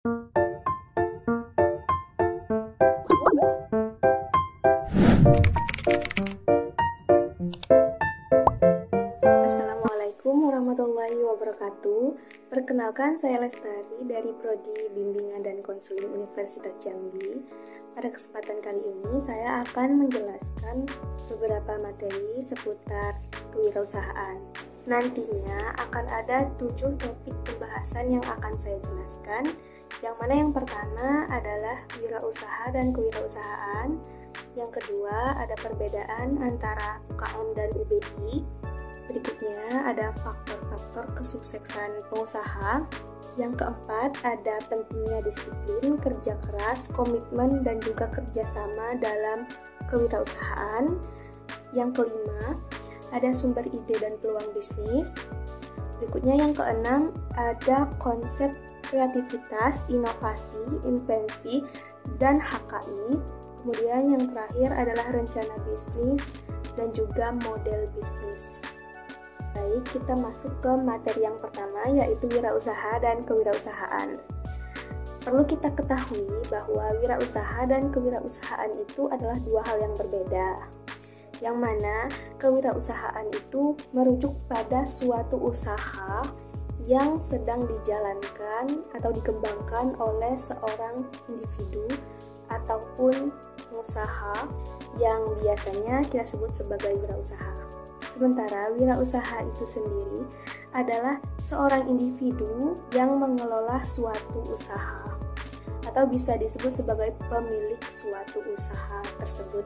Assalamualaikum warahmatullahi wabarakatuh. Perkenalkan, saya Lestari dari Prodi Bimbingan dan Konseling Universitas Jambi. Pada kesempatan kali ini saya akan menjelaskan beberapa materi seputar kewirausahaan. Nantinya akan ada 7 topik pembahasan yang akan saya jelaskan. Yang mana yang pertama adalah wirausaha dan kewirausahaan. Yang kedua ada perbedaan antara UKM dan UBI. Berikutnya ada faktor-faktor kesuksesan pengusaha. Yang keempat ada pentingnya disiplin, kerja keras, komitmen, dan juga kerjasama dalam kewirausahaan. Yang kelima ada sumber ide dan peluang bisnis. Berikutnya yang keenam ada konsep kreativitas, inovasi, invensi, dan HKI. Kemudian yang terakhir adalah rencana bisnis dan juga model bisnis. Baik, kita masuk ke materi yang pertama, yaitu wirausaha dan kewirausahaan. Perlu kita ketahui bahwa wirausaha dan kewirausahaan itu adalah dua hal yang berbeda. Yang mana kewirausahaan itu merujuk pada suatu usaha yang sedang dijalankan atau dikembangkan oleh seorang individu ataupun pengusaha yang biasanya kita sebut sebagai wirausaha. Sementara wirausaha itu sendiri adalah seorang individu yang mengelola suatu usaha atau bisa disebut sebagai pemilik suatu usaha tersebut.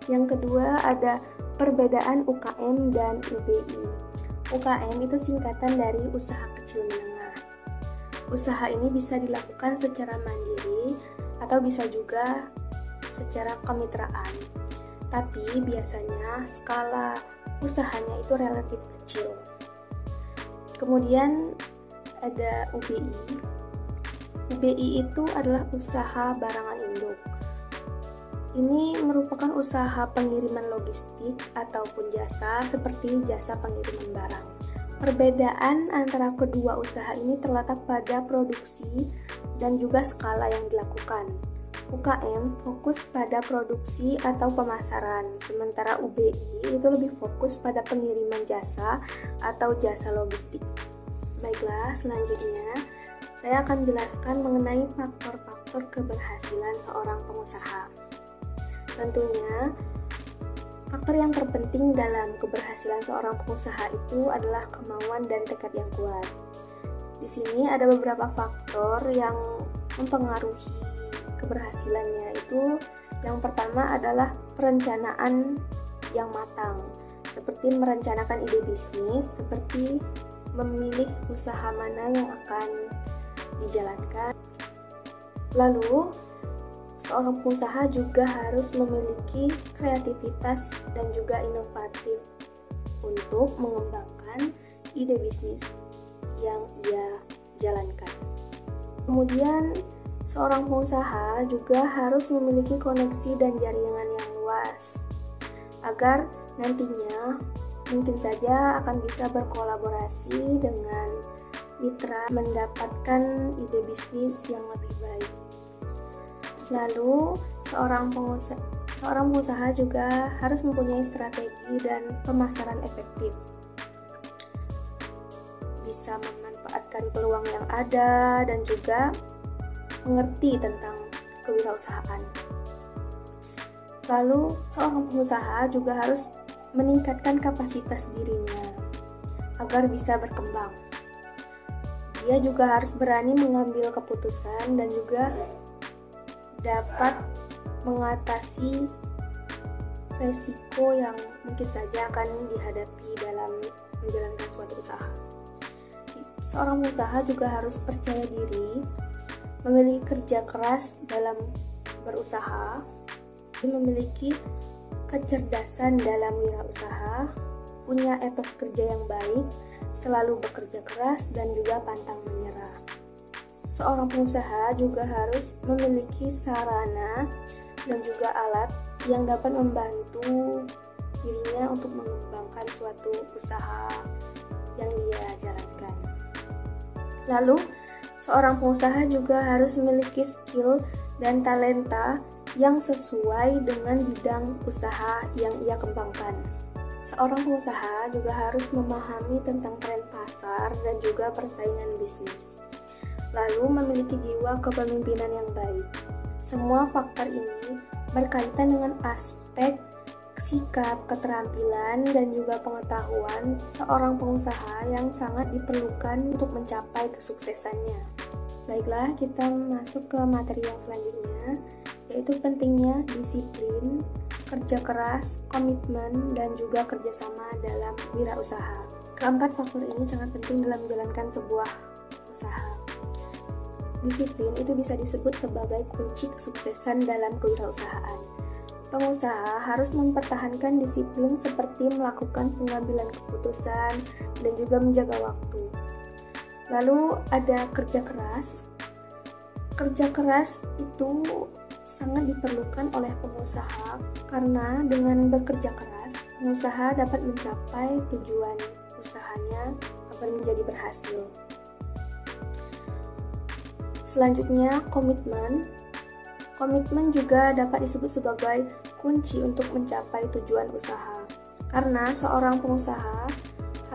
Yang kedua ada perbedaan UKM dan UBI. UKM itu singkatan dari usaha kecil menengah. Usaha ini bisa dilakukan secara mandiri atau bisa juga secara kemitraan. Tapi biasanya skala usahanya itu relatif kecil. Kemudian ada UBI. UBI itu adalah usaha barangan induk. Ini merupakan usaha pengiriman logistik ataupun jasa seperti jasa pengiriman barang. Perbedaan antara kedua usaha ini terletak pada produksi dan juga skala yang dilakukan. UKM fokus pada produksi atau pemasaran, sementara UBI itu lebih fokus pada pengiriman jasa atau jasa logistik. Baiklah, selanjutnya saya akan jelaskan mengenai faktor-faktor keberhasilan seorang pengusaha. Tentunya, faktor yang terpenting dalam keberhasilan seorang pengusaha itu adalah kemauan dan tekad yang kuat. Di sini ada beberapa faktor yang mempengaruhi keberhasilannya. Itu yang pertama adalah perencanaan yang matang, seperti merencanakan ide bisnis, seperti memilih usaha mana yang akan dijalankan. Lalu seorang pengusaha juga harus memiliki kreativitas dan juga inovatif untuk mengembangkan ide bisnis yang ia jalankan. Kemudian seorang pengusaha juga harus memiliki koneksi dan jaringan yang luas agar nantinya mungkin saja akan bisa berkolaborasi dengan mitra mendapatkan ide bisnis yang lebih baik. Lalu seorang pengusaha juga harus mempunyai strategi dan pemasaran efektif. Bisa memanfaatkan peluang yang ada dan juga mengerti tentang kewirausahaan. Lalu seorang pengusaha juga harus meningkatkan kapasitas dirinya agar bisa berkembang. Dia juga harus berani mengambil keputusan dan juga dapat mengatasi resiko yang mungkin saja akan dihadapi dalam menjalankan suatu usaha. Seorang pengusaha juga harus percaya diri, memiliki kerja keras dalam berusaha, memiliki kecerdasan dalam wirausaha, punya etos kerja yang baik, selalu bekerja keras dan juga pantang menyerah. Seorang pengusaha juga harus memiliki sarana dan juga alat yang dapat membantu dirinya untuk mengembangkan suatu usaha yang dia jalankan. Lalu Seorang pengusaha juga harus memiliki skill dan talenta yang sesuai dengan bidang usaha yang ia kembangkan. Seorang pengusaha juga harus memahami tentang tren pasar dan juga persaingan bisnis, lalu memiliki jiwa kepemimpinan yang baik. Semua faktor ini berkaitan dengan aspek sikap, keterampilan, dan juga pengetahuan seorang pengusaha yang sangat diperlukan untuk mencapai kesuksesannya. Baiklah, kita masuk ke materi yang selanjutnya, yaitu pentingnya disiplin, kerja keras, komitmen, dan juga kerjasama dalam wirausaha. Keempat faktor ini sangat penting dalam menjalankan sebuah usaha. Disiplin itu bisa disebut sebagai kunci kesuksesan dalam kewirausahaan. Pengusaha harus mempertahankan disiplin seperti melakukan pengambilan keputusan dan juga menjaga waktu. Lalu ada kerja keras. Kerja keras itu sangat diperlukan oleh pengusaha karena dengan bekerja keras, pengusaha dapat mencapai tujuan usahanya agar menjadi berhasil. Selanjutnya, komitmen. Komitmen juga dapat disebut sebagai kunci untuk mencapai tujuan usaha. Karena seorang pengusaha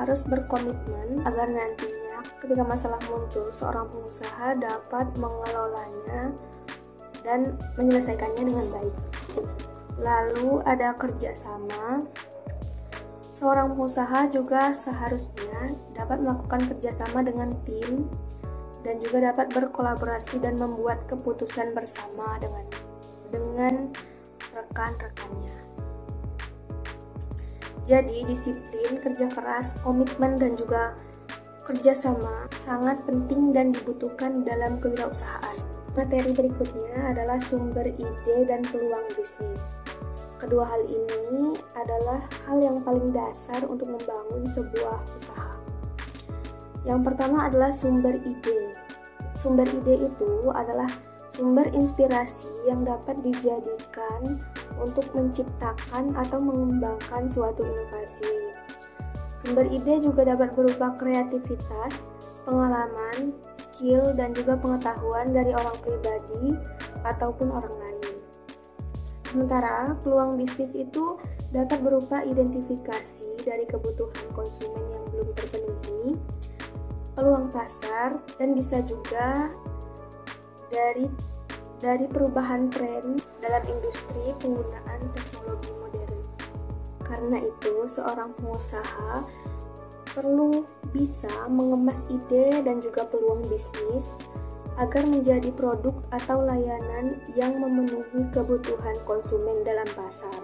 harus berkomitmen agar nantinya ketika masalah muncul, seorang pengusaha dapat mengelolanya dan menyelesaikannya dengan baik. Lalu ada kerjasama. Seorang pengusaha juga seharusnya dapat melakukan kerjasama dengan tim dan juga dapat berkolaborasi dan membuat keputusan bersama dengan rekan-rekannya. Jadi disiplin, kerja keras, komitmen, dan juga kerjasama sangat penting dan dibutuhkan dalam kewirausahaan. Materi berikutnya adalah sumber ide dan peluang bisnis. Kedua hal ini adalah hal yang paling dasar untuk membangun sebuah usaha. Yang pertama adalah sumber ide. Sumber ide itu adalah sumber inspirasi yang dapat dijadikan untuk menciptakan atau mengembangkan suatu inovasi. Sumber ide juga dapat berupa kreativitas, pengalaman, skill, dan juga pengetahuan dari orang pribadi ataupun orang lain. Sementara peluang bisnis itu dapat berupa identifikasi dari kebutuhan konsumen yang belum terpenuhi, peluang pasar, dan bisa juga dari perubahan tren dalam industri penggunaan teknologi modern. Karena itu, seorang pengusaha perlu bisa mengemas ide dan juga peluang bisnis agar menjadi produk atau layanan yang memenuhi kebutuhan konsumen dalam pasar.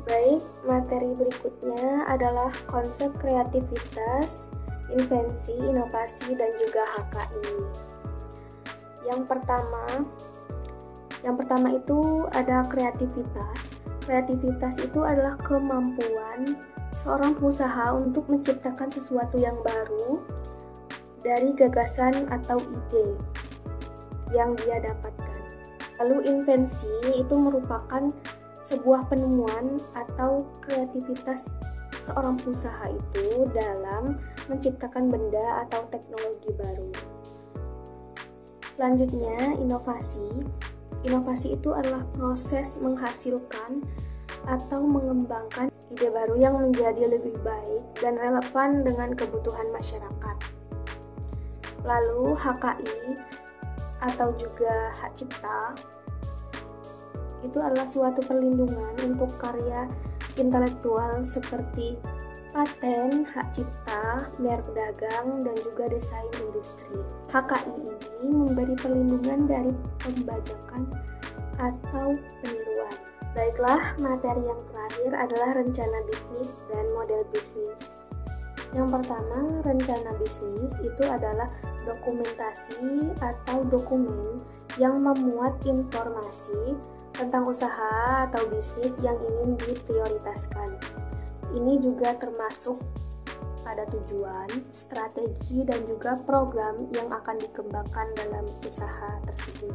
Baik, materi berikutnya adalah konsep kreativitas, invensi, inovasi, dan juga HKI. Yang pertama itu ada kreativitas. Kreativitas itu adalah kemampuan seorang pengusaha untuk menciptakan sesuatu yang baru dari gagasan atau ide yang dia dapatkan. Lalu invensi itu merupakan sebuah penemuan atau kreativitas seorang pengusaha itu dalam menciptakan benda atau teknologi baru. Selanjutnya, inovasi. Inovasi itu adalah proses menghasilkan atau mengembangkan ide baru yang menjadi lebih baik dan relevan dengan kebutuhan masyarakat. Lalu HKI atau juga hak cipta itu adalah suatu perlindungan untuk karya intelektual seperti paten, hak cipta, merek dagang, dan juga desain industri. HKI ini memberi perlindungan dari pembajakan atau peniruan. Baiklah, materi yang terakhir adalah rencana bisnis dan model bisnis. Yang pertama, rencana bisnis itu adalah dokumentasi atau dokumen yang memuat informasi tentang usaha atau bisnis yang ingin diprioritaskan. Ini juga termasuk pada tujuan, strategi, dan juga program yang akan dikembangkan dalam usaha tersebut.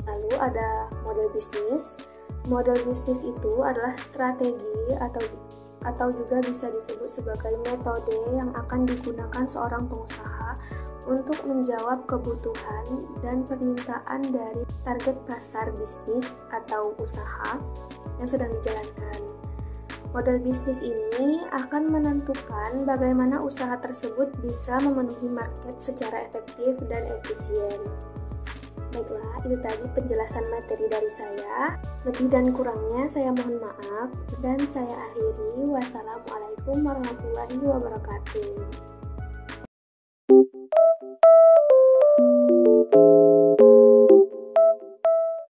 Lalu ada model bisnis. Model bisnis itu adalah strategi atau juga bisa disebut sebagai metode yang akan digunakan seorang pengusaha untuk menjawab kebutuhan dan permintaan dari target pasar bisnis atau usaha yang sedang dijalankan. Model bisnis ini akan menentukan bagaimana usaha tersebut bisa memenuhi market secara efektif dan efisien. Baiklah, itu tadi penjelasan materi dari saya. Lebih dan kurangnya saya mohon maaf, dan saya akhiri. Wassalamualaikum warahmatullahi wabarakatuh.